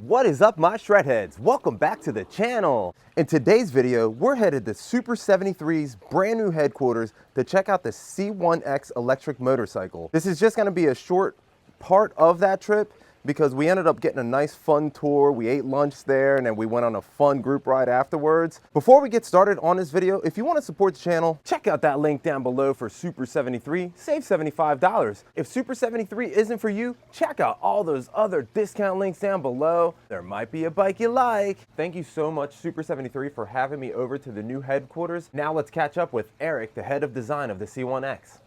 What is up, my shredheads? Welcome back to the channel. In today's video, we're headed to Super73's brand new headquarters to check out the C1X electric motorcycle. This is just gonna be a short part of that trip because we ended up getting a nice fun tour. We ate lunch there and then we went on a fun group ride afterwards. Before we get started on this video, if you want to support the channel, check out that link down below for Super73, save $75. If Super73 isn't for you, check out all those other discount links down below. There might be a bike you like. Thank you so much, Super73, for having me over to the new headquarters. Now let's catch up with Erik, the head of design of the C1X.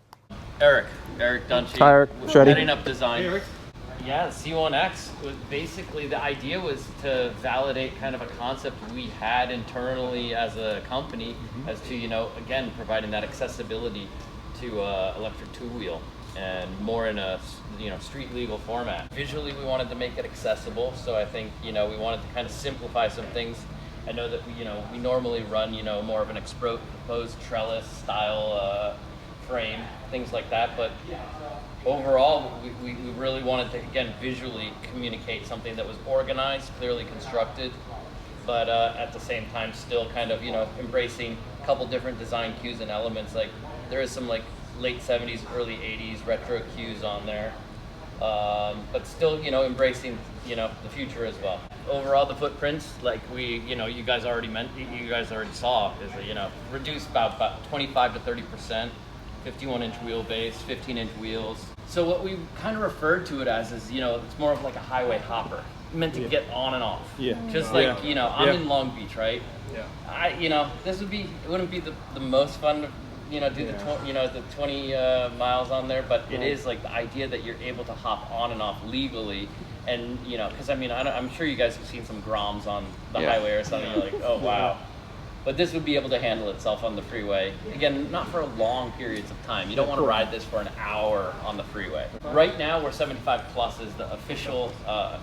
Erik Dunshee. Hi, Erik. Shreddie. Heading up design. Hey, Erik. Yeah, C1X was basically, the idea was to validate kind of a concept we had internally as a company as to, again, providing that accessibility to electric two-wheel and more in a, street legal format. Visually, we wanted to make it accessible, so I think, we wanted to kind of simplify some things. I know that we normally run, more of an exposed trellis style frame, things like that, but overall, we really wanted to, again, visually communicate something that was organized, clearly constructed, but at the same time still kind of, embracing a couple different design cues and elements. Like, there is some like late 70s, early 80s retro cues on there, but still, embracing, the future as well. Overall, the footprints, like you guys already saw, is, reduced about 25 to 30%. 51-inch wheelbase, 15-inch wheels. So what we kind of referred to it as is, it's more of like a highway hopper, meant to get on and off. Yeah. Just like, I'm in Long Beach, right? Yeah. It wouldn't be the most fun to, do the 20 miles on there, but it is like the idea that you're able to hop on and off legally. And, because I'm sure you guys have seen some Groms on the highway or something. You're like, oh, wow. But this would be able to handle itself on the freeway. Again, not for long periods of time. You don't want to ride this for an hour on the freeway. Right now, we're 75 plus is the official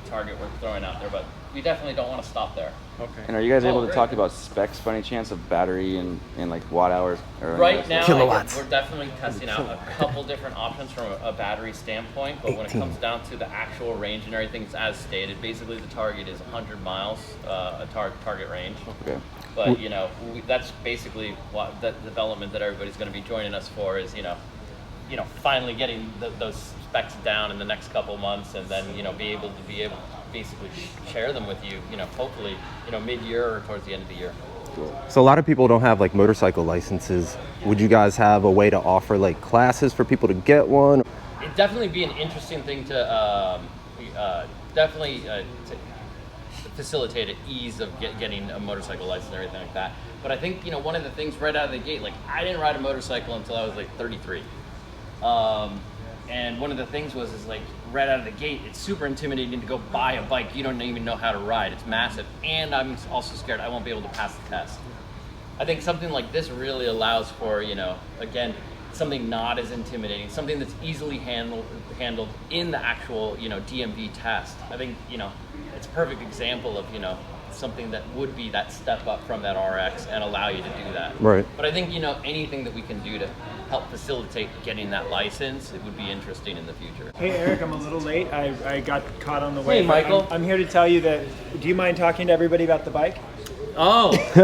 target we're throwing out there, but we definitely don't want to stop there. Okay. And are you guys able to talk about specs by any chance of battery and like watt hours? Right now, kilowatts. We're definitely testing out a couple different options from a battery standpoint, but when it comes down to the actual range and everything, as stated, basically the target is 100 miles, a target range. Okay. But, that's basically what the development that everybody's going to be joining us for is, finally getting those specs down in the next couple months, and then, be able to basically share them with you, hopefully, mid-year or towards the end of the year. Cool. So a lot of people don't have like motorcycle licenses. Would you guys have a way to offer like classes for people to get one? It'd definitely be an interesting thing to facilitate an ease of getting a motorcycle license and everything like that. But I think, one of the things right out of the gate, like, I didn't ride a motorcycle until I was like 33. And one of the things was like right out of the gate, it's super intimidating to go buy a bike you don't even know how to ride. It's massive, and I'm also scared I won't be able to pass the test. I think something like this really allows for, again, something not as intimidating, something that's easily handled in the actual, DMV test. I think, it's a perfect example of, something that would be that step up from that RX and allow you to do that. Right. But I think, anything that we can do to help facilitate getting that license, it would be interesting in the future. Hey, Erik, I'm a little late. I got caught on the way. Hey, Michael. I'm here to tell you that, do you mind talking to everybody about the bike? Oh, You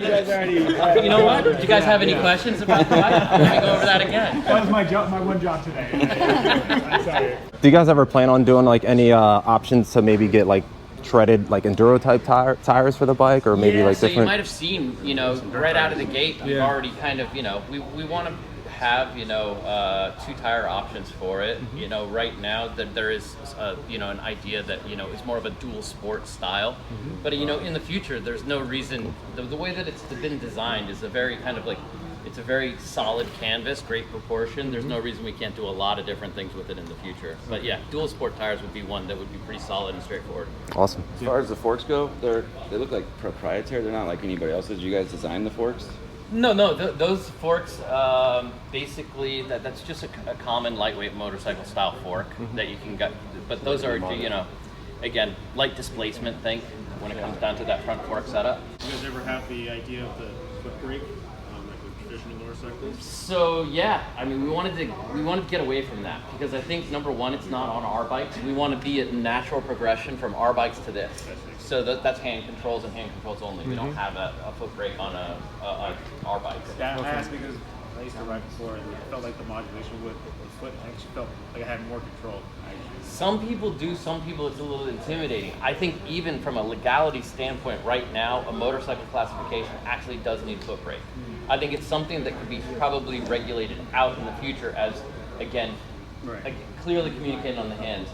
guys already... you know what? Do you guys have any questions about the bike? Let me go over that again. That was my one job today. I'm sorry. Do you guys ever plan on doing like any options to maybe get like treaded like enduro type tires for the bike, or maybe like so different? You might have seen, right out of the gate, we've already kind of, we want to have, 2-tire options for it. Right now that there is, an idea that, is more of a dual sport style. But, in the future, there's no reason, the way that it's been designed is a very kind of like, it's a very solid canvas, great proportion. There's no reason we can't do a lot of different things with it in the future. But yeah, dual sport tires would be one that would be pretty solid and straightforward. Awesome. As far as the forks go, they look like proprietary. They're not like anybody else's. You guys design the forks? No, those forks, basically, that's just a common lightweight motorcycle style fork that you can get. But those are, again, light displacement thing when it comes down to that front fork setup. You guys ever have the idea of the foot brake that would traditional motorcycles? So yeah, I mean, we wanted to get away from that because I think number one, it's not on our bikes. We want to be a natural progression from our bikes to this. So that's hand controls and hand controls only. We don't have a foot brake on our bikes. Yeah, I asked because I used to ride before and it felt like the modulation with the foot actually felt like I had more control. Some people do, some people it's a little intimidating. I think even from a legality standpoint right now, a motorcycle classification actually does need foot brake. I think it's something that could be probably regulated out in the future as, again, clearly communicated on the hands.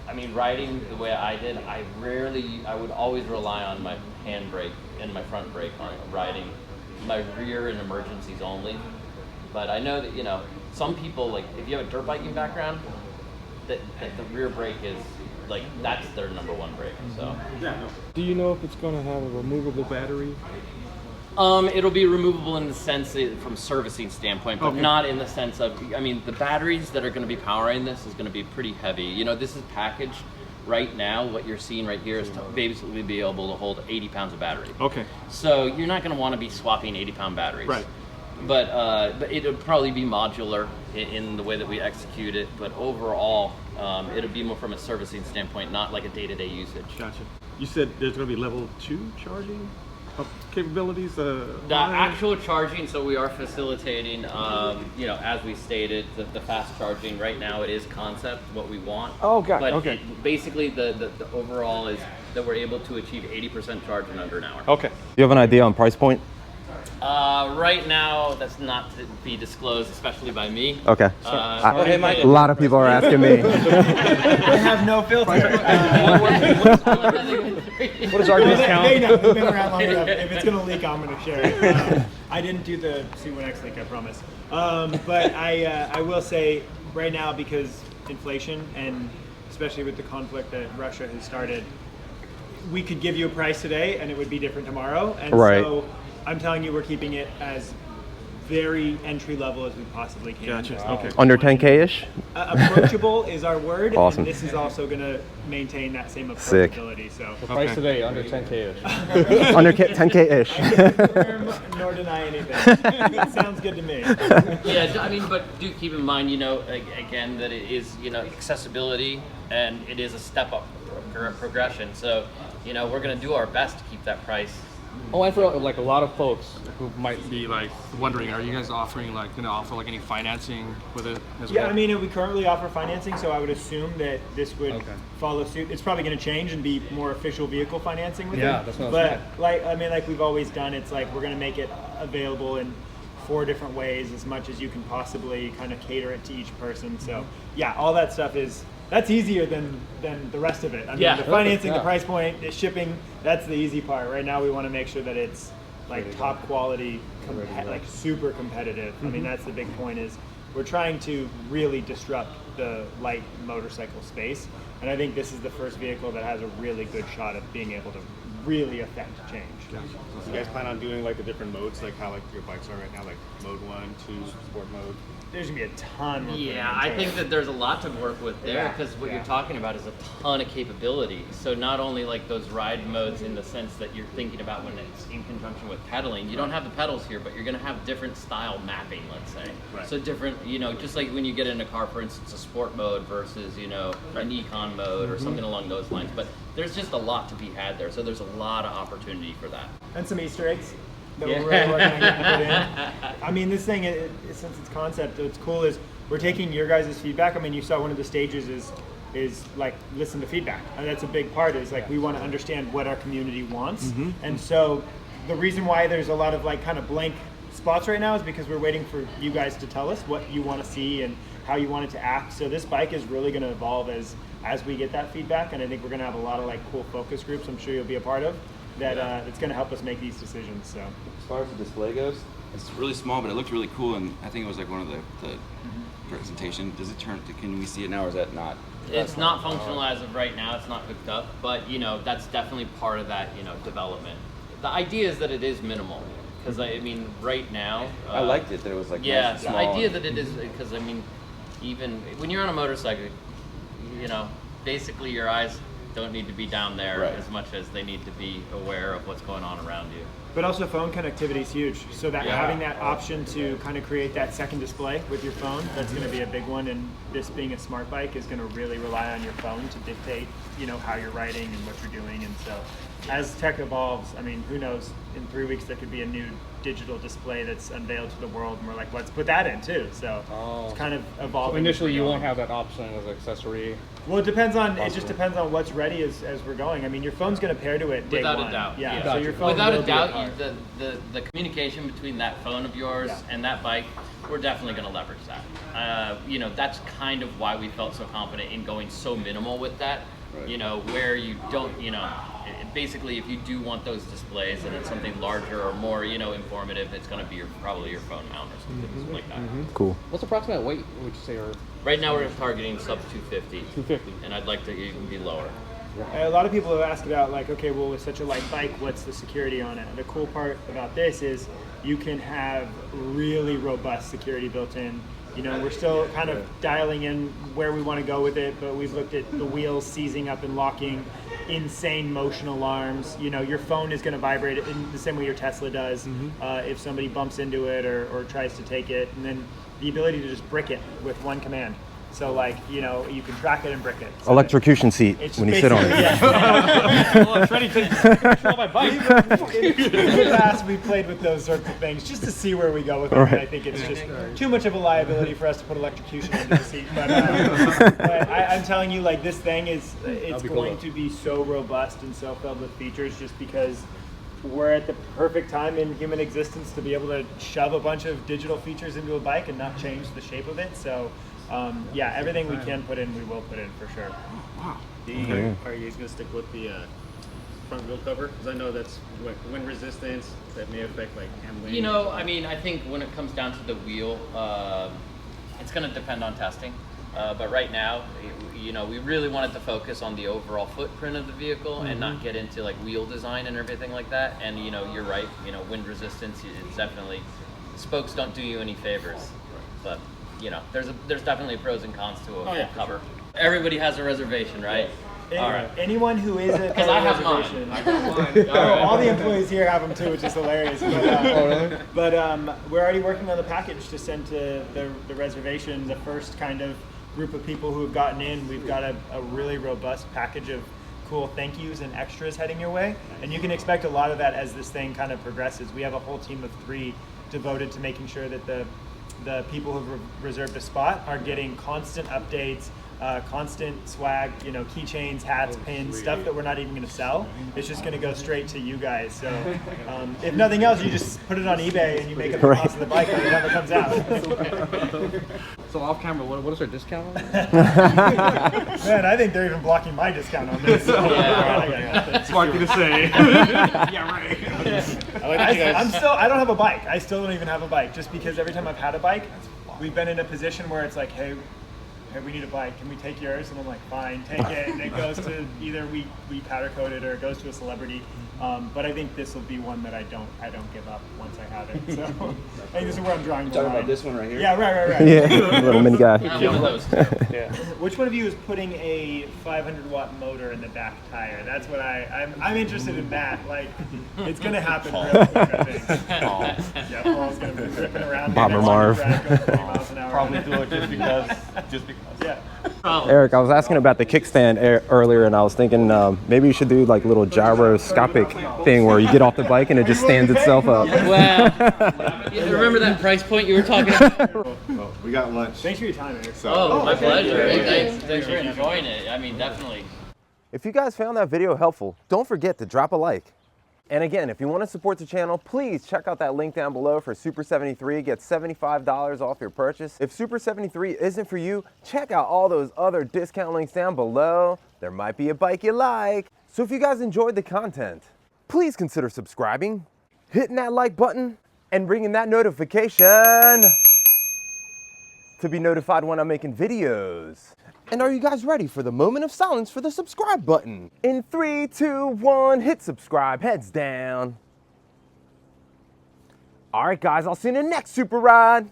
I mean, riding the way I did, I would always rely on my hand brake and my front brake on riding, my rear in emergencies only. But I know that, you know, some people, like, if you have a dirt biking background, that the rear brake is, like, that's their number one brake, so. Do you know if it's going to have a removable battery? It'll be removable in the sense from servicing standpoint, but not in the sense of, I mean, the batteries that are going to be powering this is going to be pretty heavy. You know, this is packaged right now. What you're seeing right here is to basically be able to hold 80 pounds of battery. Okay. So you're not going to want to be swapping 80-pound batteries. Right. But it'll probably be modular in the way that we execute it. But overall, it'll be more from a servicing standpoint, not like a day-to-day usage. Gotcha. You said there's going to be level 2 charging capabilities? The actual charging, so we are facilitating, you know, as we stated, the fast charging. Right now it is concept, what we want. Oh, got it. But Okay. basically the overall is that we're able to achieve 80% charge in under an hour. Okay. Do you have an idea on price point? Right now, that's not to be disclosed, especially by me. Okay. Hey, Mike. A lot of people are asking me. I have no filter. What is our discount? They know, we've been around long enough. If it's going to leak, I'm going to share it. I didn't do the C1X leak, I promise. But I will say right now, because inflation and especially with the conflict that Russia has started, we could give you a price today and it would be different tomorrow. And so I'm telling you, we're keeping it as very entry level as we possibly can. Gotcha. Okay. Under 10K-ish? Approachable is our word. Awesome. And this is also going to maintain that same Sick. approachability. So Price today, under 10K-ish. Under 10K-ish. I can't confirm nor deny anything. It sounds good to me. Yeah, I mean, but do keep in mind, you know, again, that it is, you know, accessibility and it is a step up progression. So, you know, we're going to do our best to keep that price. Oh, and for like a lot of folks who might be like wondering, are you guys offering like going to offer like any financing with it as well? Yeah, I mean, we currently offer financing, so I would assume that this would follow suit. It's probably going to change and be more official vehicle financing with it. Yeah, that's what I was saying. But like, I mean, like we've always done, it's like we're going to make it available in 4 different ways, as much as you can possibly kind of cater it to each person. So yeah, all that stuff that's easier than the rest of it. I mean, the financing, the price point, the shipping, that's the easy part. Right now, we want to make sure that it's like top quality, like super competitive. I mean, that's the big point is we're trying to really disrupt the light motorcycle space. And I think this is the first vehicle that has a really good shot of being able to really affect change. So you guys plan on doing like the different modes, like how like your bikes are right now, like mode 1, 2, sport mode? There's gonna be a ton. Yeah, I think that there's a lot to work with there because what you're talking about is a ton of capability. So not only like those ride modes in the sense that you're thinking about when it's in conjunction with pedaling, you don't have the pedals here, but you're gonna have different style mapping, let's say. So different, you know, just like when you get in a car, for instance, a sport mode versus, you know, an econ mode or something along those lines. But there's just a lot to be had there. So there's a lot of opportunity for that. And some Easter eggs that we're really working on getting put in. I mean, this thing, since its concept, what's cool is we're taking your guys' feedback. I mean, you saw one of the stages is like listen to feedback, and that's a big part. Is like we want to understand what our community wants, and so the reason why there's a lot of like kind of blank spots right now is because we're waiting for you guys to tell us what you want to see and how you want it to act. So this bike is really going to evolve as we get that feedback, and I think we're going to have a lot of like cool focus groups. I'm sure you'll be a part of. That it's going to help us make these decisions. So, as far as the display goes, it's really small, but it looked really cool, and I think it was like one of the presentation. Does it turn? Can we see it now, or is that not? It's not functional as of right now. It's not hooked up, but you know that's definitely part of that development. The idea is that it is minimal, because I mean right now. I liked it that it was like nice, the idea that it is because I mean, even when you're on a motorcycle, you know, basically your eyes don't need to be down there as much as they need to be aware of what's going on around you. But also phone connectivity is huge. So that Yeah. having that option to kind of create that second display with your phone, that's going to be a big one. And this being a smart bike is going to really rely on your phone to dictate, you know, how you're riding and what you're doing. And so as tech evolves, I mean, who knows, in 3 weeks there could be a new digital display that's unveiled to the world and we're like, let's put that in too. So it's kind of So evolving. initially, you won't have that option as an accessory. Well, it depends on, it just depends on what's ready as we're going. I mean, your phone's going to pair to it day Without one. a doubt. Yeah, Gotcha. so your phone Without will a be doubt, car. the communication between that phone of yours and that bike, we're definitely going to leverage that. You know, that's kind of why we felt so confident in going so minimal with that. You know, where you don't, you know, basically if you do want those displays and it's something larger or more, you know, informative, it's going to be probably your phone mount or something like that. Cool. What's the approximate weight, would you say, or Right now we're targeting sub 250, 250? and I'd like to even be lower. A lot of people have asked about, like, okay, well, with such a light bike, what's the security on it? The cool part about this is you can have really robust security built in. You know, we're still kind of dialing in where we want to go with it, but we've looked at the wheels seizing up and locking, insane motion alarms. You know, your phone is going to vibrate in the same way your Tesla does if somebody bumps into it or tries to take it. And then the ability to just brick it with one command. So, like, you know, you can track it and brick it. So Electrocution seat it's when you sit on it. Oh, Shreddie takes control of my bike. In the past, we played with those sorts of things just to see where we go with it. And I think it's just too much of a liability for us to put electrocution into the seat. But I'm telling you, like, this thing is, it's going to be so robust and so filled with features just because we're at the perfect time in human existence to be able to shove a bunch of digital features into a bike and not change the shape of it. So, yeah, everything we can put in, we will put in for sure. Are you guys gonna stick with the front wheel cover? Because I know that's wind resistance that may affect like handling. You know, I mean, I think when it comes down to the wheel, it's going to depend on testing. But right now, you know, we really wanted to focus on the overall footprint of the vehicle and not get into like wheel design and everything like that. And you know, you're right. You know, wind resistance is definitely, spokes don't do you any favors. But you know, there's definitely pros and cons to a full cover. Sure. Everybody has a reservation, right? All right. Anyone who is a Because I have reservation. mine. I got mine. All the employees here have them too, which is hilarious. But we're already working on the package to send to the reservation. The first kind of group of people who have gotten in, we've got a really robust package of cool thank yous and extras heading your way. And you can expect a lot of that as this thing kind of progresses. We have a whole team of 3 devoted to making sure that the people who've reserved a spot are getting constant updates, constant swag, you know, keychains, hats, pins, stuff that we're not even going to sell. It's just going to go straight to you guys. So if nothing else, you just put it on eBay and you make up the cost of the bike when it never comes out. So off camera, what is our discount on this? Man, I think they're even blocking my discount on this. Smart thing to say. Yeah, right. I like that you guys. I don't have a bike. I still don't even have a bike, just because every time I've had a bike, we've been in a position where it's like, hey, we need a bike. Can we take yours? And I'm like, fine, take it. And it goes to either we powder coat it or it goes to a celebrity. But I think this will be one that I don't give up once I have it. So I think this is where I'm drawing the line. Talking about this one right here? Yeah, right. Yeah, little mini guy. One of those two. Which one of you is putting a 500-watt motor in the back tire? That's what I'm interested in that. Like, it's gonna happen real quick, I think. Yeah, Paul's gonna be ripping around. Bomber here Marv. next to the track, going 30 miles an hour. Probably do it just because. Yeah. Eric, I was asking about the kickstand earlier, and I was thinking maybe you should do like a little gyroscopic thing where you get off the bike and it just stands itself up. Well, remember that price point you were talking about? Well, we got lunch. Thanks for your time, Eric. So, Oh, my pleasure. Thanks for enjoying it. I mean, definitely. If you guys found that video helpful, don't forget to drop a like. And again, if you want to support the channel, please check out that link down below for Super73. Get $75 off your purchase. If Super73 isn't for you, check out all those other discount links down below. There might be a bike you like. So if you guys enjoyed the content, please consider subscribing, hitting that like button, and ringing that notification to be notified when I'm making videos. And are you guys ready for the moment of silence for the subscribe button? In 3, 2, 1, hit subscribe, heads down. All right, guys, I'll see you in the next super ride.